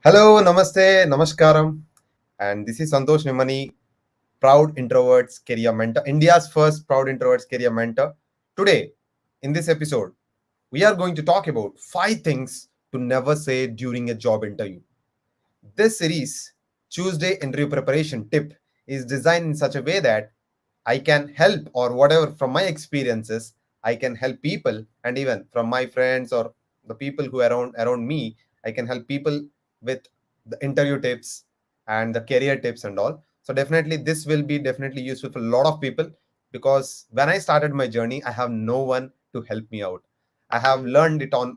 Hello, namaste, namaskaram, and this is Santhosh Nimmani, proud introverts career mentor, India's first proud introverts career mentor. Today, in this episode, we are going to talk about 5 things to never say during a job interview. This series, Tuesday interview preparation tip, is designed in such a way that I can help, or whatever from my experiences, I can help people, and even from my friends or the people who are around me, I can help people with the interview tips and the career tips and all. So definitely this will be definitely useful for a lot of people, because when I started my journey, I have no one to help me out. I have learned it on,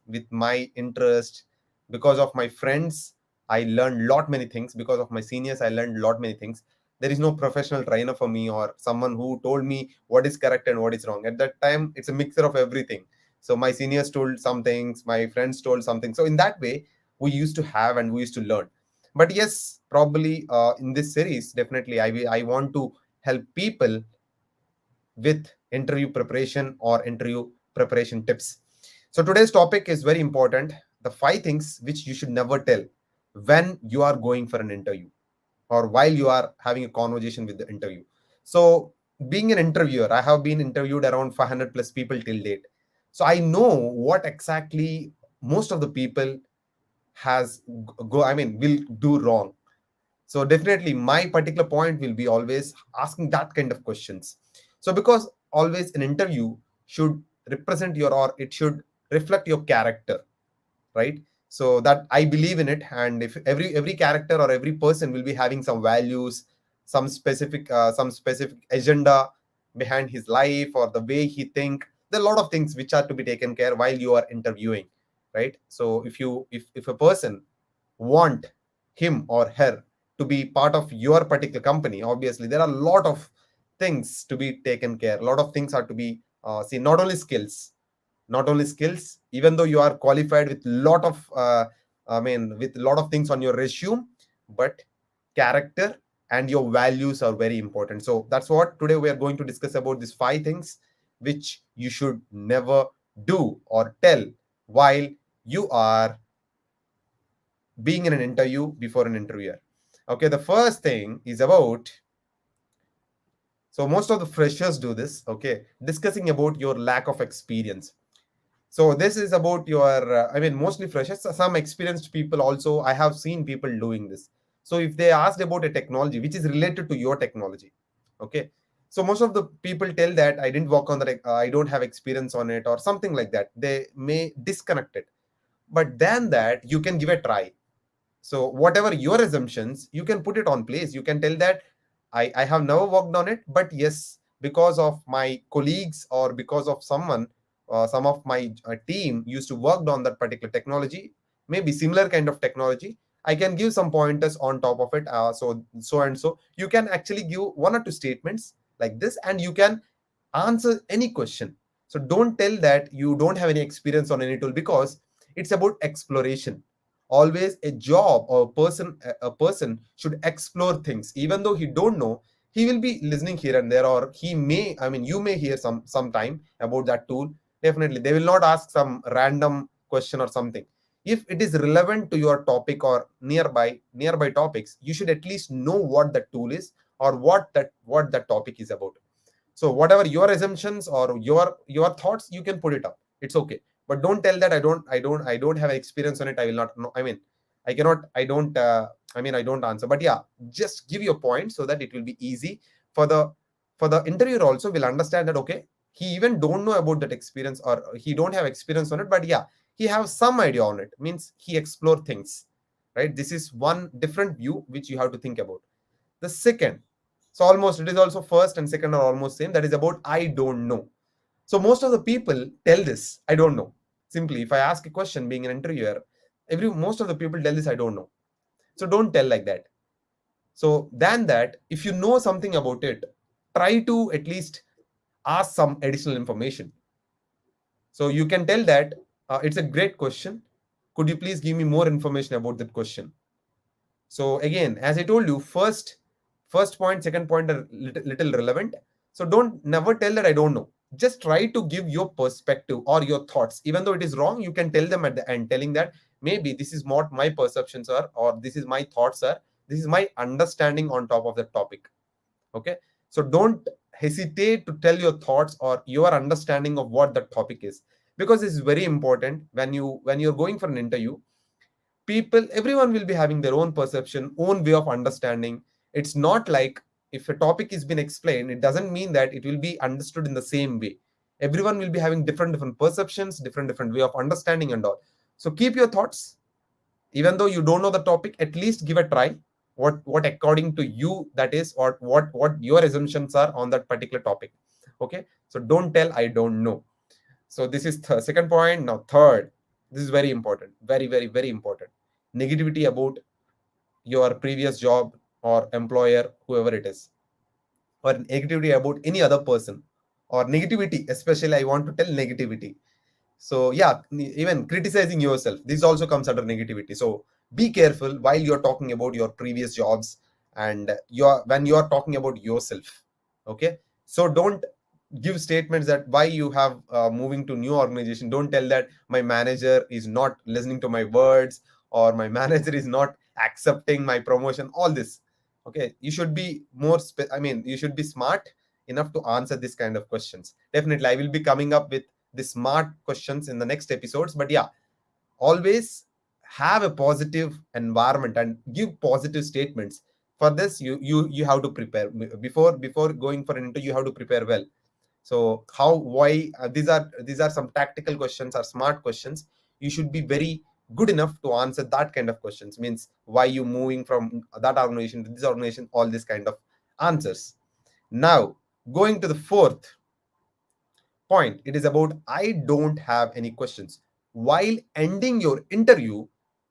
with my interest. Because of my friends, I learned lot many things. Because of my seniors, I learned lot many things. There is no professional trainer for me or someone who told me what is correct and what is wrong. At that time, it's a mixture of everything. So my seniors told some things, my friends told something. So in that way, we used to have and we used to learn. But yes, probably in this series, definitely I want to help people with interview preparation or interview preparation tips. So today's topic is very important: the 5 things which you should never tell when you are going for an interview or while you are having a conversation with the interview. So, being an interviewer, I have been interviewed around 500 plus people till date. So I know what exactly most of the people has will do wrong. So definitely my particular point will be always asking that kind of questions. So because always an interview should represent your, or it should reflect your character, right? So that I believe in it. And if every character or every person will be having some values, some specific agenda behind his life or the way he think, there are a lot of things which are to be taken care while you are interviewing, right? So if a person want him or her to be part of your particular company, obviously there are a lot of things to be taken care, a lot of things are to be seen. Not only skills, even though you are qualified with lot of with a lot of things on your resume, but character and your values are very important. So that's what today we are going to discuss about, these 5 things which you should never do or tell while you are being in an interview before an interviewer. Okay, the first thing is about, so most of the freshers do this, okay, discussing about your lack of experience. So this is about your mostly freshers. Some experienced people also, I have seen people doing this. So if they asked about a technology which is related to your technology, okay, so most of the people tell that I didn't work on that, I don't have experience on it or something like that. They may disconnect it. But then that you can give a try. So whatever your assumptions, you can put it on place. You can tell that I have never worked on it, but yes, because of my colleagues or because of someone, some of my team used to work on that particular technology, maybe similar kind of technology. I can give some pointers on top of it. So and so, you can actually give 1 or 2 statements like this, and you can answer any question. So don't tell that you don't have any experience on any tool, because it's about exploration. Always a job or a person should explore things. Even though he don't know, he will be listening here and there, or he may, you may hear sometime about that tool. Definitely they will not ask some random question or something. If it is relevant to your topic or nearby topics, you should at least know what that tool is, or what that topic is about. So whatever your assumptions or your thoughts, you can put it up, it's okay. But don't tell that I don't have experience on it, I will not know, I cannot, I don't answer. But yeah, just give your point so that it will be easy for the interviewer also will understand that, okay, he even don't know about that experience, or he don't have experience on it, but yeah, he have some idea on it, means he explore things, right? This is one different view which you have to think about. The second, so almost it is also first and second are almost same, that is about I don't know. So most of the people tell this, I don't know. Simply, if I ask a question being an interviewer, most of the people tell this, I don't know. So don't tell like that. So than that, if you know something about it, try to at least ask some additional information. So you can tell that it's a great question, could you please give me more information about that question? So again, as I told you, first point, second point are little relevant. So don't never tell that I don't know. Just try to give your perspective or your thoughts. Even though it is wrong, you can tell them at the end, telling that maybe this is what my perceptions are, or this is my thoughts are, this is my understanding on top of the topic. Okay, so don't hesitate to tell your thoughts or your understanding of what the topic is, because it's very important. When you're going for an interview, people, everyone will be having their own perception, own way of understanding. It's not like, if a topic has been explained, it doesn't mean that it will be understood in the same way. Everyone will be having different perceptions, different way of understanding and all. So keep your thoughts. Even though you don't know the topic, at least give a try. What according to you that is, or what your assumptions are on that particular topic. Okay, so don't tell I don't know. So this is second point. Now third, this is very important, very important. Negativity about your previous job or employer, whoever it is, or negativity about any other person, or negativity, especially I want to tell negativity. So yeah, even criticizing yourself, this also comes under negativity. So be careful while you're talking about your previous jobs, and when you're talking about yourself. Okay, so don't give statements that why you have moving to new organization. Don't tell that my manager is not listening to my words, or my manager is not accepting my promotion, all this. Okay, you should be more you should be smart enough to answer this kind of questions. Definitely I will be coming up with the smart questions in the next episodes. But yeah, always have a positive environment and give positive statements. For this, you have to prepare before going for an interview. You have to prepare well. So how, why, these are some tactical questions or smart questions. You should be very good enough to answer that kind of questions. Means why you moving from that organization to this organization, all this kind of answers. Now, going to the fourth point, it is about I don't have any questions. While ending your interview,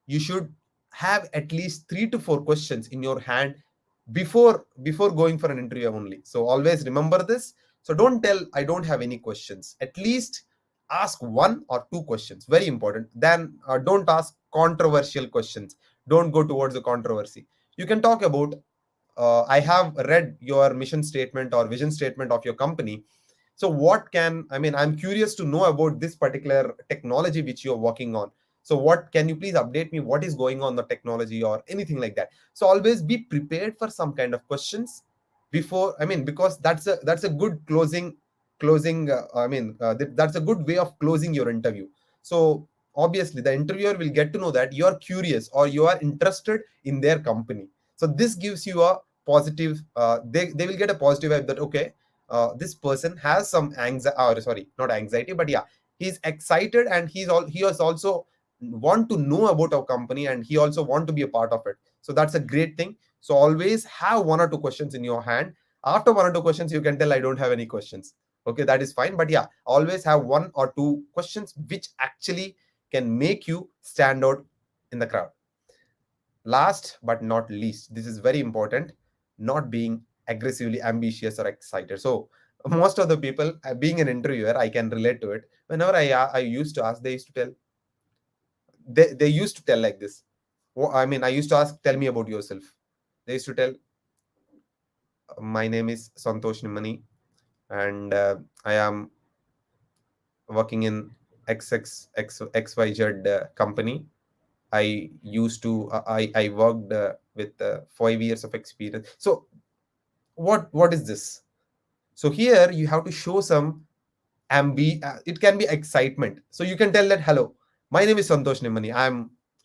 you should have at least 3 to 4 questions in your hand before going for an interview only. So always remember this. So don't tell I don't have any questions. At least ask 1 or 2 questions, very important. Then don't ask controversial questions. Don't go towards the controversy. You can talk about, I have read your mission statement or vision statement of your company. So what can, I'm curious to know about this particular technology which you're working on. So what can you please update me, what is going on the technology or anything like that. So always be prepared for some kind of questions before, because that's a good closing that's a good way of closing your interview. So obviously the interviewer will get to know that you are curious or you are interested in their company. So this gives you a positive, they will get a positive vibe that okay, this person has some anxiety, sorry, not anxiety, but yeah, he's excited, and he has also want to know about our company, and he also want to be a part of it. So that's a great thing. So always have 1 or 2 questions in your hand. After 1 or 2 questions, you can tell I don't have any questions. Okay, that is fine. But yeah, always have 1 or 2 questions which actually can make you stand out in the crowd. Last but not least, this is very important, not being aggressively ambitious or excited. So most of the people, being an interviewer, I can relate to it. Whenever I used to ask, they used to tell, they used to tell like this. I used to ask, tell me about yourself. They used to tell, my name is Santhosh Nimmani, and I am working in XYZ company. I used to I worked with 5 years of experience. So what is this? So here you have to show some it can be excitement. So you can tell that, hello, my name is Santhosh Nimmani.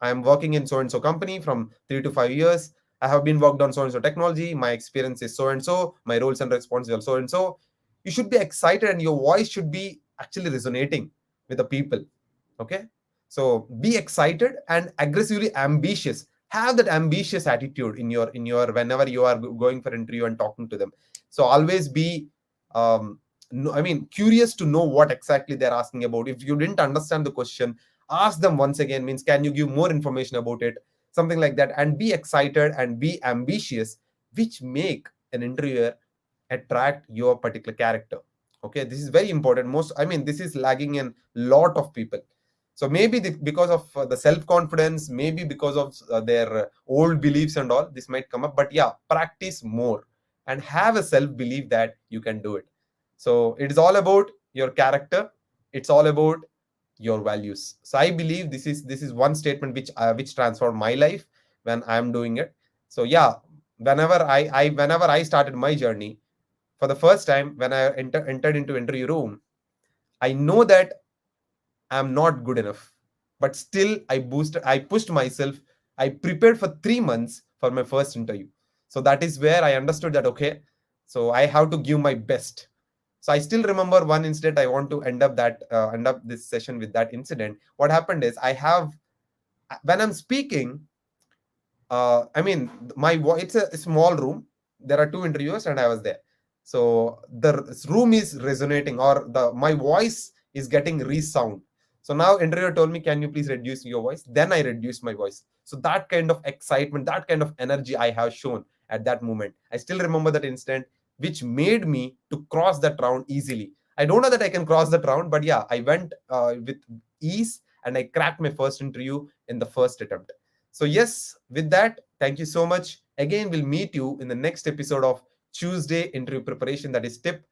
I'm working in so and so company from 3 to 5 years. I have been worked on so and so technology. My experience is so and so. My roles and responsibilities are so and so. You should be excited, and your voice should be actually resonating with the people. Okay, so be excited and aggressively ambitious. Have that ambitious attitude in your whenever you are going for interview and talking to them. So always be no, curious to know what exactly they're asking about. If you didn't understand the question, ask them once again. Means, can you give more information about it? Something like that. And be excited and be ambitious, which make an interviewer attract your particular character. Okay, this is very important. This is lagging in lot of people. So maybe because of the self confidence, maybe because of their old beliefs and all, this might come up. But yeah, practice more and have a self belief that you can do it. So it is all about your character. It's all about your values. So I believe this is one statement which transformed my life when I am doing it. So yeah, whenever I started my journey for the first time, when I entered into interview room, I know that I'm not good enough. But still, I pushed myself. I prepared for 3 months for my first interview. So that is where I understood that, okay, so I have to give my best. So I still remember one incident. I want to end up this session with that incident. What happened is, when I'm speaking, I mean, it's a small room. There are two interviewers, and I was there. So the room is resonating, or the my voice is getting resound. So now interviewer told me, "Can you please reduce your voice?" Then I reduced my voice. So that kind of excitement, that kind of energy I have shown at that moment. I still remember that instant, which made me to cross that round easily. I don't know that I can cross that round, but yeah, I went with ease, and I cracked my first interview in the first attempt. So, yes, with that, thank you so much. Again, we'll meet you in the next episode of Tuesday interview preparation. That is tip.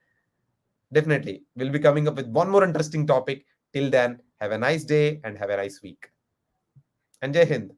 Definitely, we'll be coming up with one more interesting topic. Till then, have a nice day and have a nice week. And Jai Hind.